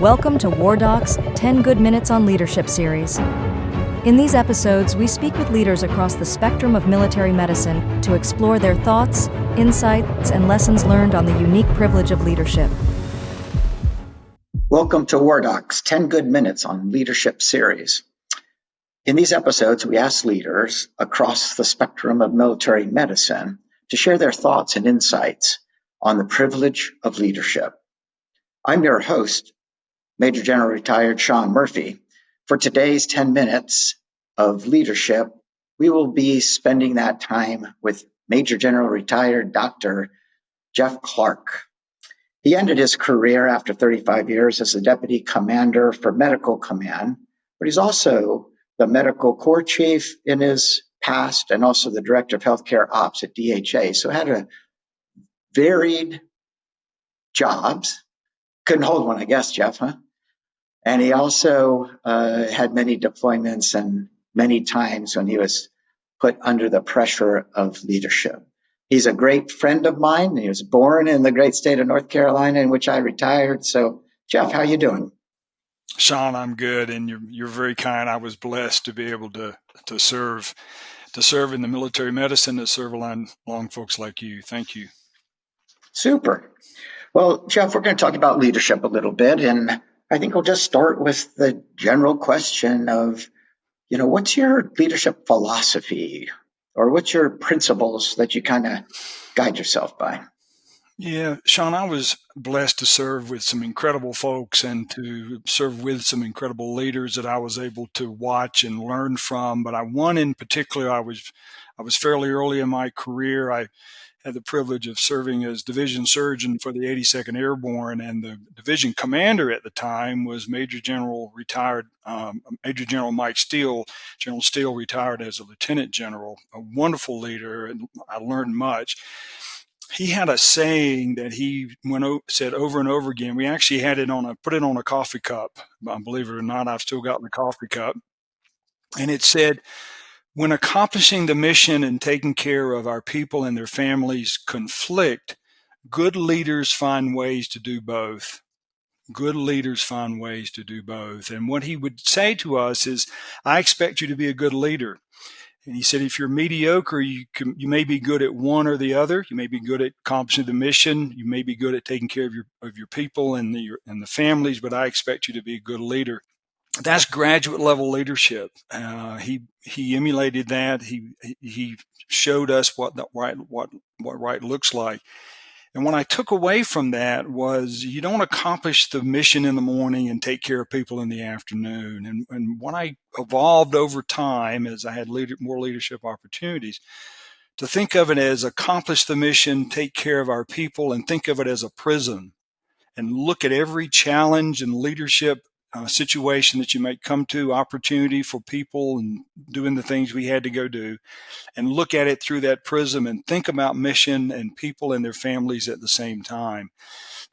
Welcome to War Doc's 10 Good Minutes on Leadership series. In these episodes, we speak with leaders across the spectrum of military medicine to explore their thoughts, insights, and lessons learned on the unique privilege of leadership. Welcome to War Doc's 10 Good Minutes on Leadership series. In these episodes, we ask leaders across the spectrum of military medicine to share their thoughts and insights on the privilege of leadership. I'm your host, Major General Retired Sean Murphy. For today's 10 minutes of leadership, we will be spending that time with Major General Retired Dr. Jeff Clark. He ended his career after 35 years as the Deputy Commander for Medical Command, but he's also the Medical Corps Chief in his past and also the Director of Healthcare Ops at DHA. So had a varied jobs. Couldn't hold one, I guess, Jeff, huh? And he also had many deployments and many times when he was put under the pressure of leadership. He's a great friend of mine. He was born in the great state of North Carolina, in which I retired. So, Jeff, how you doing? Sean, I'm good, and you're very kind. I was blessed to be able to serve in the military medicine, to serve along folks like you. Thank you. Super. Well, Jeff, we're going to talk about leadership a little bit, and I think we'll just start with the general question of, what's your leadership philosophy, or what's your principles that you kind of guide yourself by? Yeah, Sean, I was blessed to serve with some incredible folks and to serve with some incredible leaders that I was able to watch and learn from. But one in particular, I was fairly early in my career. I had the privilege of serving as division surgeon for the 82nd Airborne, and the division commander at the time was Major General Mike Steele. General Steele retired as a lieutenant general, a wonderful leader, and I learned much. He had a saying that he said over and over again. We actually had put it on a coffee cup. Believe it or not, I've still got the coffee cup. And it said, when accomplishing the mission and taking care of our people and their families conflict, good leaders find ways to do both. Good leaders find ways to do both. And what he would say to us is, I expect you to be a good leader. And he said, if you're mediocre, you may be good at one or the other. You may be good at accomplishing the mission. You may be good at taking care of your people and the families, but I expect you to be a good leader. That's graduate level leadership. He emulated that. He showed us what right looks like. And what I took away from that was, you don't accomplish the mission in the morning and take care of people in the afternoon. And what I evolved over time as I had more leadership opportunities, to think of it as accomplish the mission, take care of our people, and think of it as a prism, and look at every challenge and leadership situation that you might come to, opportunity for people and doing the things we had to go do, and look at it through that prism and think about mission and people and their families at the same time.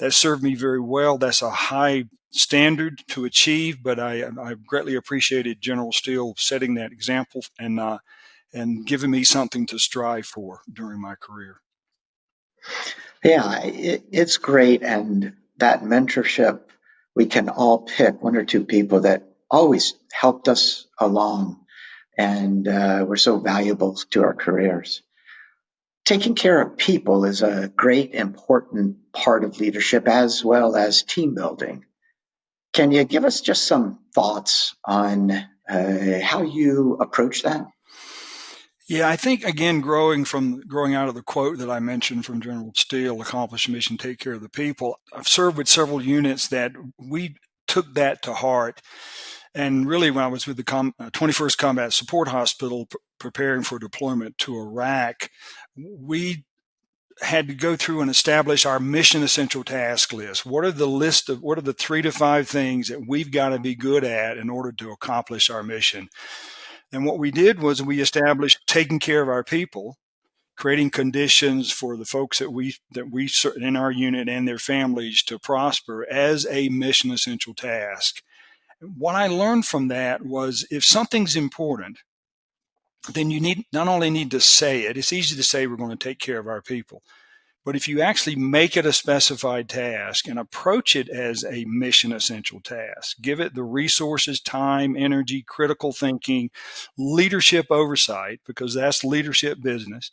That served me very well. That's a high standard to achieve, but I greatly appreciated General Steele setting that example and giving me something to strive for during my career. Yeah, it's great. And that mentorship, we can all pick one or two people that always helped us along and were so valuable to our careers. Taking care of people is a great, important part of leadership as well as team building. Can you give us just some thoughts on how you approach that? Yeah, I think, again, growing out of the quote that I mentioned from General Steele, accomplish the mission, take care of the people. I've served with several units that we took that to heart. And really, when I was with the 21st Combat Support Hospital preparing for deployment to Iraq, we had to go through and establish our mission essential task list. What are the 3 to 5 things that we've got to be good at in order to accomplish our mission? And what we did was we established taking care of our people, creating conditions for the folks that we in our unit and their families to prosper as a mission essential task. What I learned from that was, if something's important, then you not only need to say it. It's easy to say we're going to take care of our people, But if you actually make it a specified task and approach it as a mission essential task, give it the resources, time, energy, critical thinking, leadership oversight, because that's leadership business,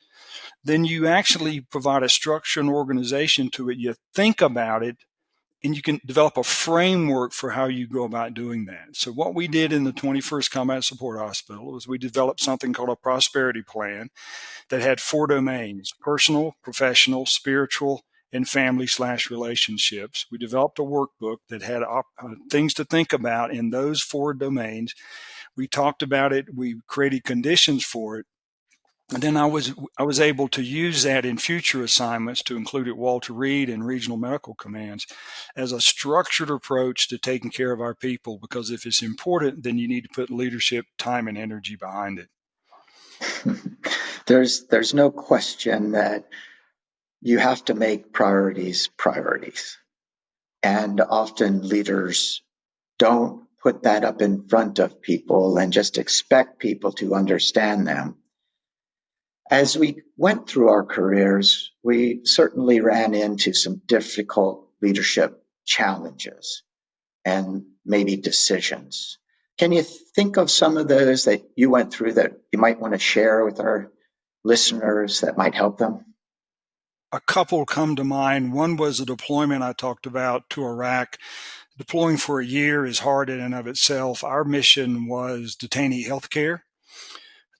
then you actually provide a structure and organization to it. You think about it, and you can develop a framework for how you go about doing that. So what we did in the 21st Combat Support Hospital was we developed something called a prosperity plan that had 4 domains: personal, professional, spiritual, and family/relationships. We developed a workbook that had things to think about in those 4 domains. We talked about it. We created conditions for it. And then I was able to use that in future assignments to include at Walter Reed and regional medical commands as a structured approach to taking care of our people, because if it's important, then you need to put leadership, time, and energy behind it. There's no question that you have to make priorities priorities. And often leaders don't put that up in front of people and just expect people to understand them. As we went through our careers, we certainly ran into some difficult leadership challenges and maybe decisions. Can you think of some of those that you went through that you might want to share with our listeners that might help them? A couple come to mind. One was a deployment I talked about to Iraq. Deploying for a year is hard in and of itself. Our mission was detainee health care,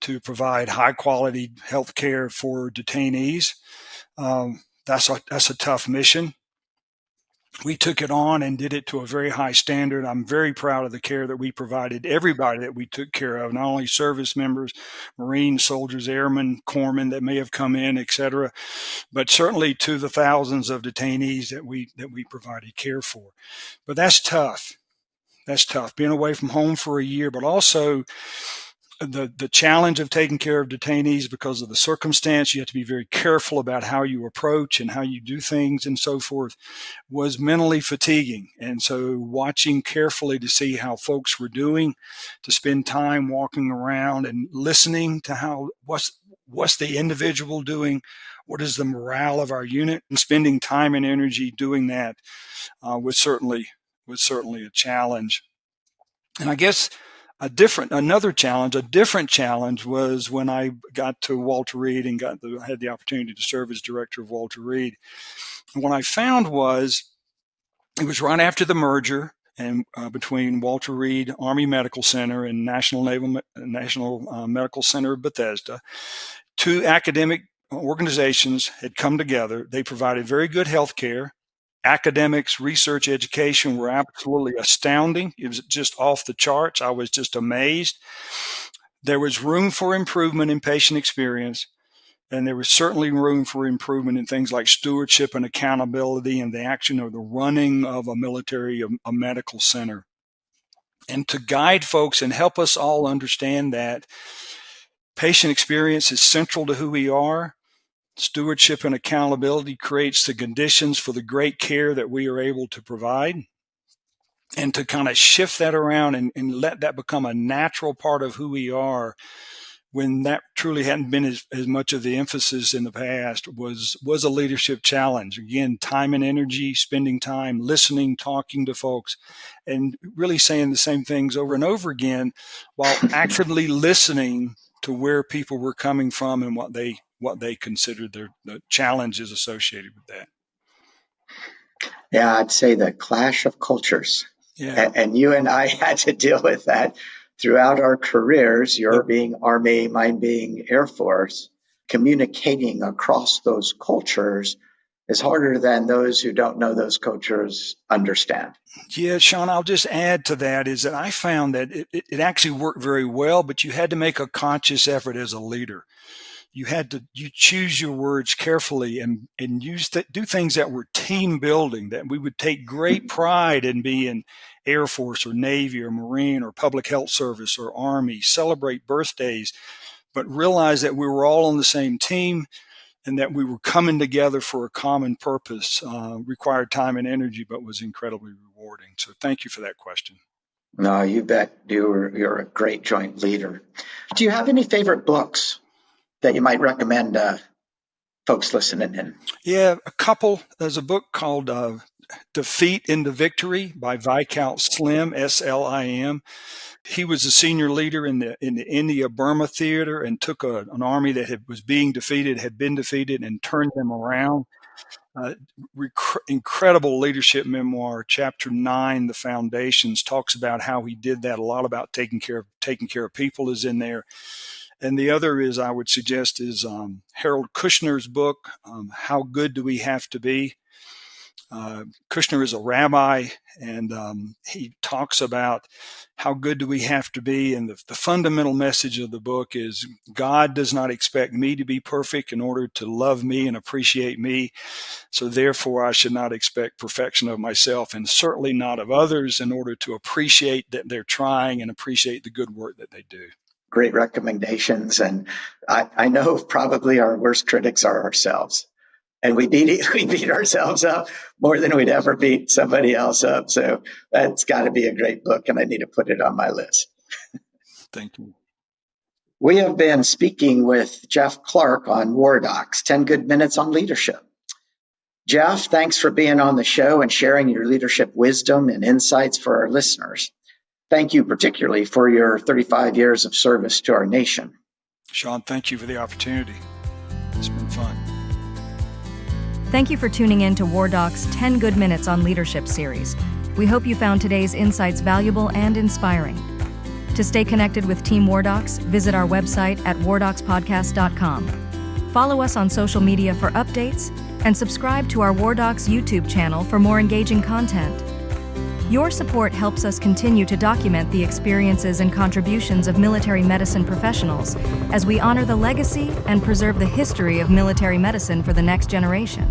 to provide high quality health care for detainees. That's a tough mission. We took it on and did it to a very high standard. I'm very proud of the care that we provided everybody that we took care of, not only service members, Marines, soldiers, airmen, corpsmen that may have come in, et cetera, but certainly to the thousands of detainees that we provided care for. But that's tough. That's tough, being away from home for a year, but also the challenge of taking care of detainees because of the circumstance. You have to be very careful about how you approach and how you do things and so forth, was mentally fatiguing. And so watching carefully to see how folks were doing, to spend time walking around and listening to what's the individual doing, what is the morale of our unit, and spending time and energy doing that was certainly a challenge. And I guess a different challenge was when I got to Walter Reed and had the opportunity to serve as director of Walter Reed. And what I found was it was right after the merger and between Walter Reed Army Medical Center and National Medical Center of Bethesda. 2 academic organizations had come together. They provided very good health care. Academics, research, education were absolutely astounding. It was just off the charts. I was just amazed. There was room for improvement in patient experience, and there was certainly room for improvement in things like stewardship and accountability and the action of the running of a medical center. And to guide folks and help us all understand that patient experience is central to who we are. Stewardship and accountability creates the conditions for the great care that we are able to provide. And to kind of shift that around and let that become a natural part of who we are, when that truly hadn't been as much of the emphasis in the past, was a leadership challenge. Again, time and energy, spending time listening, talking to folks, and really saying the same things over and over again while actively listening to where people were coming from and what they considered the challenges associated with that. Yeah, I'd say the clash of cultures. Yeah. And you and I had to deal with that throughout our careers, your being Army, mine being Air Force. Communicating across those cultures is harder than those who don't know those cultures understand. Yeah, Sean, I'll just add to that is that I found that it actually worked very well, but you had to make a conscious effort as a leader. You choose your words carefully and do things that were team building, that we would take great pride in being Air Force or Navy or Marine or Public Health Service or Army, celebrate birthdays, but realize that we were all on the same team and that we were coming together for a common purpose. Required time and energy, but was incredibly rewarding. So thank you for that question. No, you bet. You're a great joint leader. Do you have any favorite books that you might recommend folks listening in? Yeah, a couple. There's a book called Defeat into Victory by Viscount Slim, Slim. He was a senior leader in the India-Burma theater and took an army that was being defeated, had been defeated, and turned them around. Incredible leadership memoir. Chapter 9, The Foundations, talks about how he did that. A lot about taking care of people is in there. And the other is, I would suggest, is Harold Kushner's book, How Good Do We Have to Be? Kushner is a rabbi, and he talks about how good do we have to be. And the fundamental message of the book is God does not expect me to be perfect in order to love me and appreciate me. So therefore, I should not expect perfection of myself, and certainly not of others, in order to appreciate that they're trying and appreciate the good work that they do. Great recommendations. And I know probably our worst critics are ourselves. And we beat ourselves up more than we'd ever beat somebody else up. So that's got to be a great book, and I need to put it on my list. Thank you. We have been speaking with Jeff Clark on War Docs, 10 Good Minutes on Leadership. Jeff, thanks for being on the show and sharing your leadership wisdom and insights for our listeners. Thank you particularly for your 35 years of service to our nation. Sean, thank you for the opportunity. It's been fun. Thank you for tuning in to War Doc's 10 Good Minutes on Leadership series. We hope you found today's insights valuable and inspiring. To stay connected with Team War Docs, visit our website at wardocspodcast.com. Follow us on social media for updates, and subscribe to our War Docs YouTube channel for more engaging content. Your support helps us continue to document the experiences and contributions of military medicine professionals as we honor the legacy and preserve the history of military medicine for the next generation.